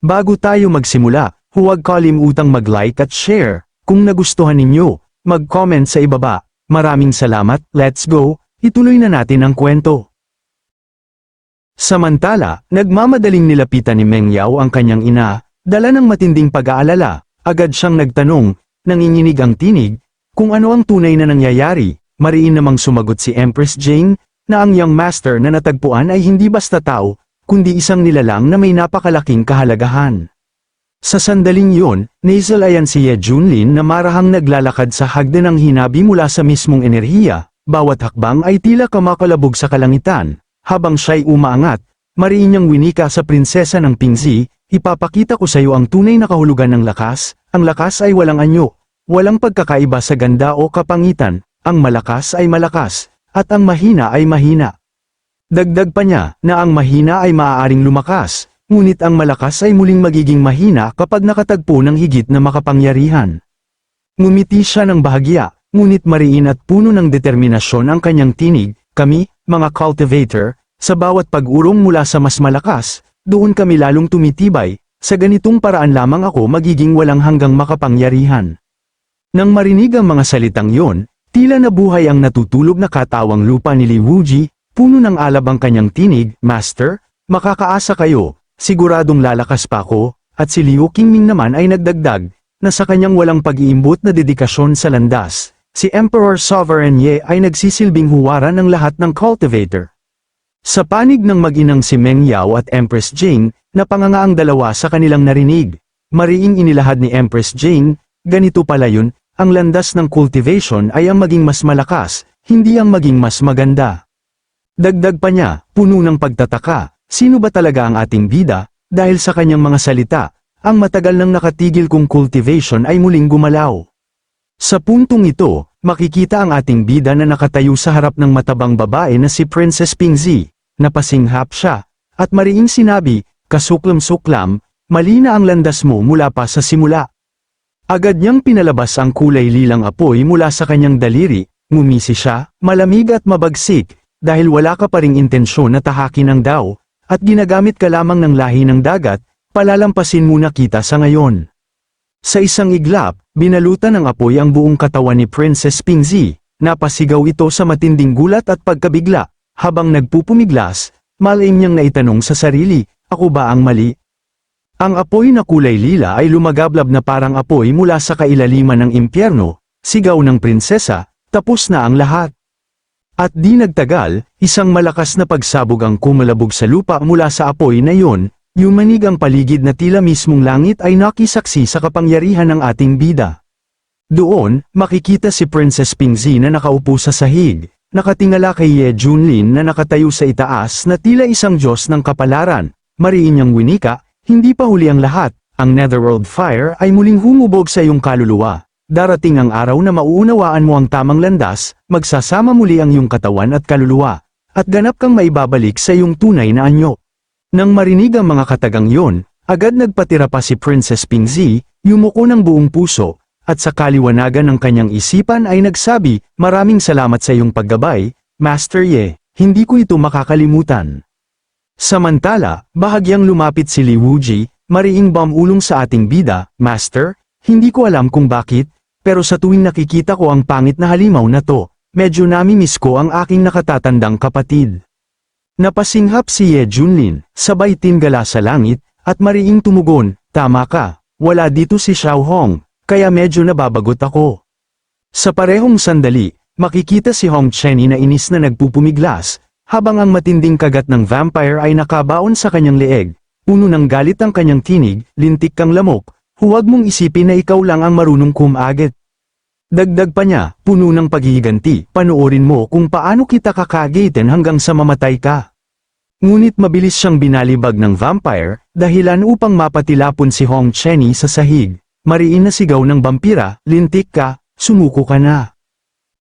Bago tayo magsimula, huwag kalimutang mag-like at share. Kung nagustuhan ninyo, mag-comment sa ibaba. Maraming salamat, let's go, ituloy na natin ang kwento. Samantala, nagmamadaling nilapitan ni Meng Yao ang kanyang ina, dala ng matinding pag-aalala. Agad siyang nagtanong, nanginginig ang tinig, kung ano ang tunay na nangyayari. Mariin namang sumagot si Empress Jing, na ang young master na natagpuan ay hindi basta tao, kundi isang nilalang na may napakalaking kahalagahan. Sa sandaling yun, nasalayan si Ye Junlin na marahang naglalakad sa hagdan ng hinabi mula sa mismong enerhiya, bawat hakbang ay tila kamakalabog sa kalangitan. Habang siya'y umaangat, mariin niyang winika sa prinsesa ng Pingzi, ipapakita ko sa iyo ang tunay na kahulugan ng lakas. Ang lakas ay walang anyo, walang pagkakaiba sa ganda o kapangitan, ang malakas ay malakas, at ang mahina ay mahina. Dagdag pa niya, na ang mahina ay maaaring lumakas, ngunit ang malakas ay muling magiging mahina kapag nakatagpo ng higit na makapangyarihan. Ngumiti siya ng bahagya, ngunit mariin at puno ng determinasyon ang kanyang tinig. Kami, mga cultivator, sa bawat pag-urong mula sa mas malakas, doon kami lalong tumitibay, sa ganitong paraan lamang ako magiging walang hanggang makapangyarihan. Nang marinig ang mga salitang yon, tila nabuhay ang natutulog na katawang lupa ni Li Wuji. Puno ng alab ang kanyang tinig. Master, makakaasa kayo, siguradong lalakas pa ako, at si Liu Qingming naman ay nagdagdag, na sa kanyang walang pag-iimbot na dedikasyon sa landas, si Emperor Sovereign Ye ay nagsisilbing huwaran ng lahat ng cultivator. Sa panig ng mag-inang si Meng Yao at Empress Jing, napanganga ang dalawa sa kanilang narinig. Mariing inilahad ni Empress Jing, ganito pala yun, ang landas ng cultivation ay ang maging mas malakas, hindi ang maging mas maganda. Dagdag pa niya, puno ng pagtataka, sino ba talaga ang ating bida? Dahil sa kanyang mga salita, ang matagal nang nakatigil kong cultivation ay muling gumalaw. Sa puntong ito, makikita ang ating bida na nakatayo sa harap ng matabang babae na si Princess Pingzi. Napasinghap siya, at mariing sinabi, kasuklam-suklam, mali na ang landas mo mula pa sa simula. Agad niyang pinalabas ang kulay lilang apoy mula sa kanyang daliri, ngumisi siya, malamig at mabagsik, dahil wala ka pa ring intensyon na tahakin ang Dao, at ginagamit ka lamang ng lahi ng dagat, palalampasin muna kita sa ngayon. Sa isang iglap, binalutan ng apoy ang buong katawan ni Princess Pingzi, napasigaw ito sa matinding gulat at pagkabigla, habang nagpupumiglas, malaim niyang naitanong sa sarili, ako ba ang mali? Ang apoy na kulay lila ay lumagablab na parang apoy mula sa kailaliman ng impyerno, sigaw ng prinsesa, tapos na ang lahat. At di nagtagal, isang malakas na pagsabog ang kumalabog sa lupa mula sa apoy na yon, yumanig ang paligid na tila mismong langit ay nakisaksi sa kapangyarihan ng ating bida. Doon, makikita si Princess Pingzi na nakaupo sa sahig, nakatingala kay Ye Junlin na nakatayo sa itaas na tila isang Diyos ng kapalaran. Mariin niyang winika, hindi pa huli ang lahat, ang Netherworld Fire ay muling humubog sa iyong kaluluwa. Darating ang araw na mauunawaan mo ang tamang landas, magsasama muli ang iyong katawan at kaluluwa, at ganap kang maibabalik sa iyong tunay na anyo. Nang marinig ang mga katagang yon, agad nagpatira pa si Princess Pingzi, yumuko ng buong puso, at sa kaliwanagan ng kanyang isipan ay nagsabi, maraming salamat sa iyong paggabay, Master Ye, hindi ko ito makakalimutan. Samantala, bahagyang lumapit si Li Wuji, mariing bamulong sa ating bida, Master, hindi ko alam kung bakit, pero sa tuwing nakikita ko ang pangit na halimaw na to, medyo namimiss ko ang aking nakatatandang kapatid. Napasinghap si Ye Junlin, sabay tingala sa langit, at mariing tumugon, tama ka, wala dito si Xiao Hong, kaya medyo nababagot ako. Sa parehong sandali, makikita si Hong Chenny na inis na nagpupumiglas, habang ang matinding kagat ng vampire ay nakabaon sa kanyang leeg, puno ng galit ang kanyang tinig, lintik kang lamok. Huwag mong isipin na ikaw lang ang marunong kumagit. Dagdag pa niya, puno ng paghihiganti, panoorin mo kung paano kita kakagitin hanggang sa mamatay ka. Ngunit mabilis siyang binalibag ng vampire, dahilan upang mapatilapon si Hong Chenny sa sahig. Mariin na sigaw ng vampira, lintik ka, sumuko ka na.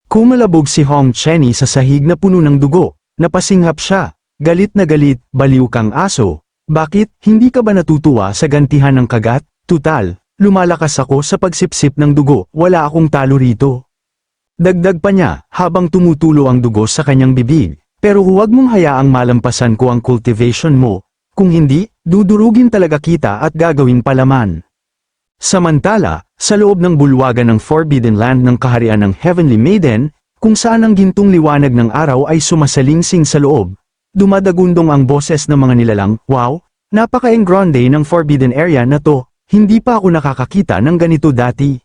Kumalabog si Hong Chenny sa sahig na puno ng dugo, napasinghap siya, galit na galit, baliw kang aso. Bakit, hindi ka ba natutuwa sa gantihan ng kagat? Tutal, lumalakas ako sa pagsipsip ng dugo, wala akong talo rito. Dagdag pa niya, habang tumutulo ang dugo sa kanyang bibig, pero huwag mong hayaang malampasan ko ang cultivation mo, Kung hindi, dudurugin talaga kita at gagawing palaman. Samantala, sa loob ng bulwagan ng Forbidden Land ng kaharian ng Heavenly Maiden, kung saan ang gintong liwanag ng araw ay sumasalingsing sa loob, dumadagundong ang boses ng mga nilalang, "Wow, napaka-engrande ng Forbidden Area na to, hindi pa ako nakakakita ng ganito dati."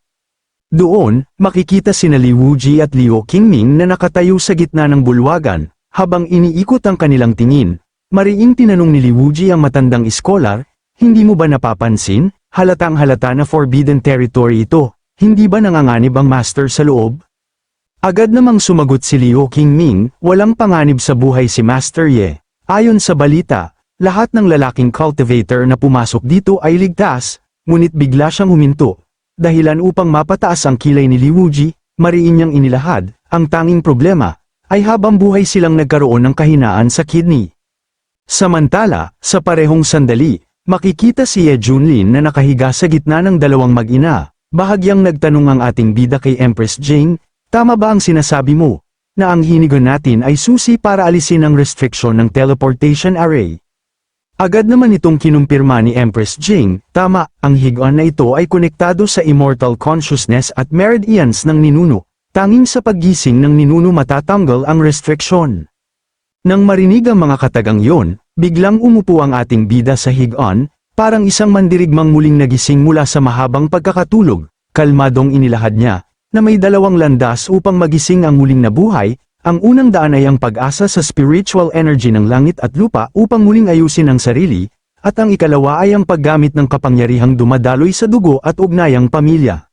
Doon, makikita sina Li Wuji at Liu Qingming na nakatayo sa gitna ng bulwagan, habang iniikot ang kanilang tingin. Mariing tinanong ni Li Wuji ang matandang iskolar, "Hindi mo ba napapansin, halatang halata na forbidden territory ito, hindi ba nanganganib ang master sa loob?" Agad namang sumagot si Liu Qingming, "Walang panganib sa buhay si Master Ye. Ayon sa balita, lahat ng lalaking cultivator na pumasok dito ay ligtas," ngunit bigla siyang huminto. Dahilan upang mapataas ang kilay ni Li Wuji, mariin niyang inilahad, ang tanging problema, ay habang buhay silang nagkaroon ng kahinaan sa kidney. Samantala, sa parehong sandali, makikita si Ye Junlin na nakahiga sa gitna ng dalawang mag-ina. Bahagyang nagtanong ang ating bida kay Empress Jing, "Tama ba ang sinasabi mo, na ang hinigon natin ay susi para alisin ang restriction ng teleportation array?" Agad naman itong kinumpirma ni Empress Jing, "Tama, ang higon na ito ay konektado sa immortal consciousness at meridians ng ninuno. Tanging sa paggising ng ninuno matatanggal ang restriction." Nang marinig ang mga katagang yon, biglang umupo ang ating bida sa higon, parang isang mandirigmang muling nagising mula sa mahabang pagkakatulog. Kalmadong inilahad niya, na may dalawang landas upang magising ang muling nabuhay. Ang unang daan ay ang pag-asa sa spiritual energy ng langit at lupa upang muling ayusin ang sarili, at ang ikalawa ay ang paggamit ng kapangyarihang dumadaloy sa dugo at ugnayang pamilya.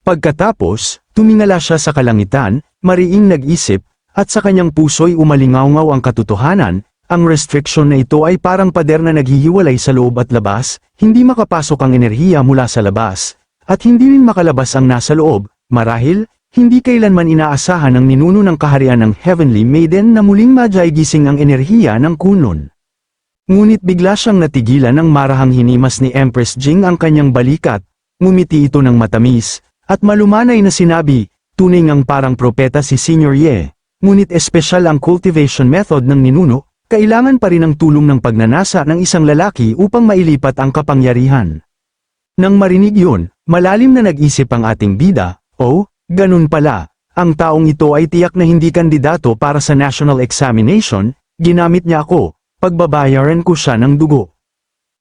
Pagkatapos, tumingala siya sa kalangitan, mariing nag-isip, at sa kanyang puso'y umalingaw-ngaw ang katotohanan, ang restriction na ito ay parang pader na naghihiwalay sa loob at labas, hindi makapasok ang enerhiya mula sa labas, at hindi rin makalabas ang nasa loob, marahil, hindi kailanman inaasahan ng ninuno ng kaharian ng Heavenly Maiden na muling madyagising ang enerhiya ng kunlun. Ngunit bigla siyang natigilan ng marahang hinimas ni Empress Jing ang kanyang balikat, ngumiti ito ng matamis, at malumanay na sinabi, "Tunay ngang parang propeta si Senior Ye, ngunit espesyal ang cultivation method ng ninuno, kailangan pa rin ang tulong ng pagnanasa ng isang lalaki upang mailipat ang kapangyarihan." Nang marinig yun, malalim na nag-isip ang ating bida, "Oh, ganun pala, ang taong ito ay tiyak na hindi kandidato para sa national examination, ginamit niya ako, pagbabayaran ko siya ng dugo."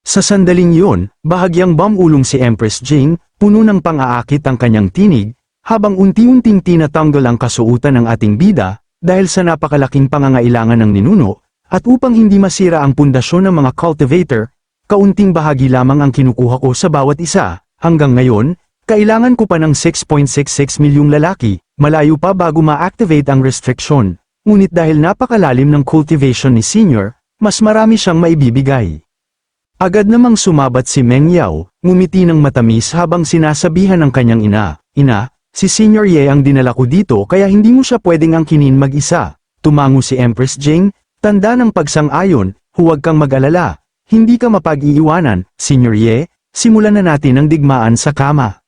Sa sandaling yun, bahagyang bumulong si Empress Jing, puno ng pang-aakit ang kanyang tinig, habang unti-unting tinatanggal ang kasuotan ng ating bida, dahil sa napakalaking pangangailangan ng ninuno, at upang hindi masira ang pundasyon ng mga cultivator, kaunting bahagi lamang ang kinukuha ko sa bawat isa. Hanggang ngayon, kailangan ko pa ng 6.66 milyong lalaki, malayo pa bago ma-activate ang restriction. Ngunit dahil napakalalim ng cultivation ni Senior, mas marami siyang maibibigay. Agad namang sumabat si Meng Yao, ngumiti ng matamis habang sinasabihan ng kanyang ina, "Ina, si Senior Ye ang dinala ko dito kaya hindi mo siya pwedeng angkinin mag-isa." Tumango si Empress Jing, "Tanda ng pagsang-ayon, huwag kang mag-alala, hindi ka mapag-iiwanan, Senior Ye, simulan na natin ang digmaan sa kama."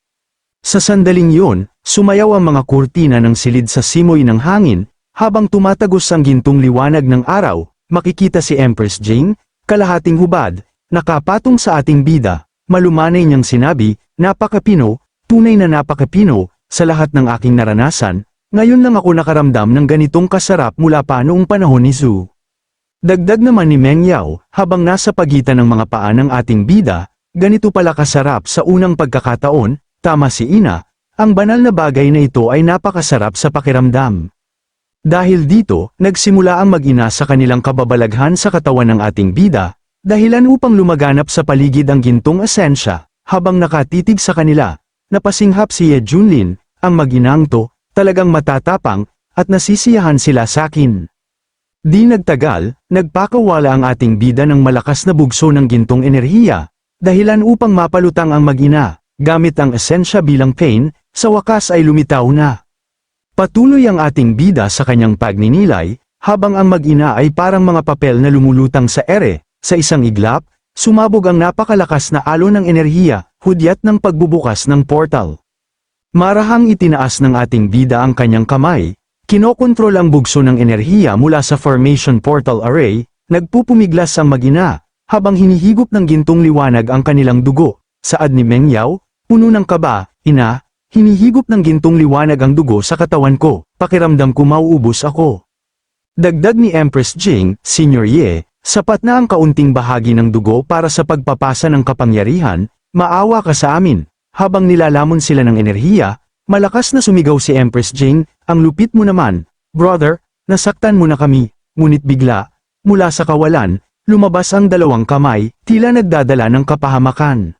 Sa sandaling yun, sumayaw ang mga kurtina ng silid sa simoy ng hangin, habang tumatagos ang gintong liwanag ng araw, makikita si Empress Jing, kalahating hubad, nakapatong sa ating bida, malumanay niyang sinabi, "Napakapino, tunay na napakapino, sa lahat ng aking naranasan, ngayon lang ako nakaramdam ng ganitong kasarap mula pa noong panahon ni Zhu." Dagdag naman ni Meng Yao, habang nasa pagitan ng mga paa ng ating bida, "Ganito pala kasarap sa unang pagkakataon, tama si Ina, ang banal na bagay na ito ay napakasarap sa pakiramdam." Dahil dito, nagsimula ang mag-ina sa kanilang kababalaghan sa katawan ng ating bida, dahilan upang lumaganap sa paligid ang gintong esensya, habang nakatitig sa kanila, napasinghap si Ye Junlin, ang mag-inang to, talagang matatapang, at nasisiyahan sila sakin. Di nagtagal, nagpakawala ang ating bida ng malakas na bugso ng gintong enerhiya, dahilan upang mapalutang ang mag-ina. Gamit ang esensya bilang pain, sa wakas ay lumitaw na. Patuloy ang ating bida sa kanyang pagninilay, habang ang mag-ina ay parang mga papel na lumulutang sa ere, sa isang iglap, sumabog ang napakalakas na alon ng enerhiya, hudyat ng pagbubukas ng portal. Marahang itinaas ng ating bida ang kanyang kamay, kinokontrol ang bugso ng enerhiya mula sa formation portal array, nagpupumiglas ang mag-ina, habang hinihigop ng gintong liwanag ang kanilang dugo. Saad ni Meng Yao, puno ng kaba, ina, hinihigop ng gintong liwanag ang dugo sa katawan ko, pakiramdam ko mauubos ako. Dagdag ni Empress Jing, Senior Ye, sapat na ang kaunting bahagi ng dugo para sa pagpapasa ng kapangyarihan, maawa ka sa amin. Habang nilalamon sila ng enerhiya, malakas na sumigaw si Empress Jing, ang lupit mo naman, brother, nasaktan mo na kami, ngunit bigla, mula sa kawalan, lumabas ang dalawang kamay, tila nagdadala ng kapahamakan.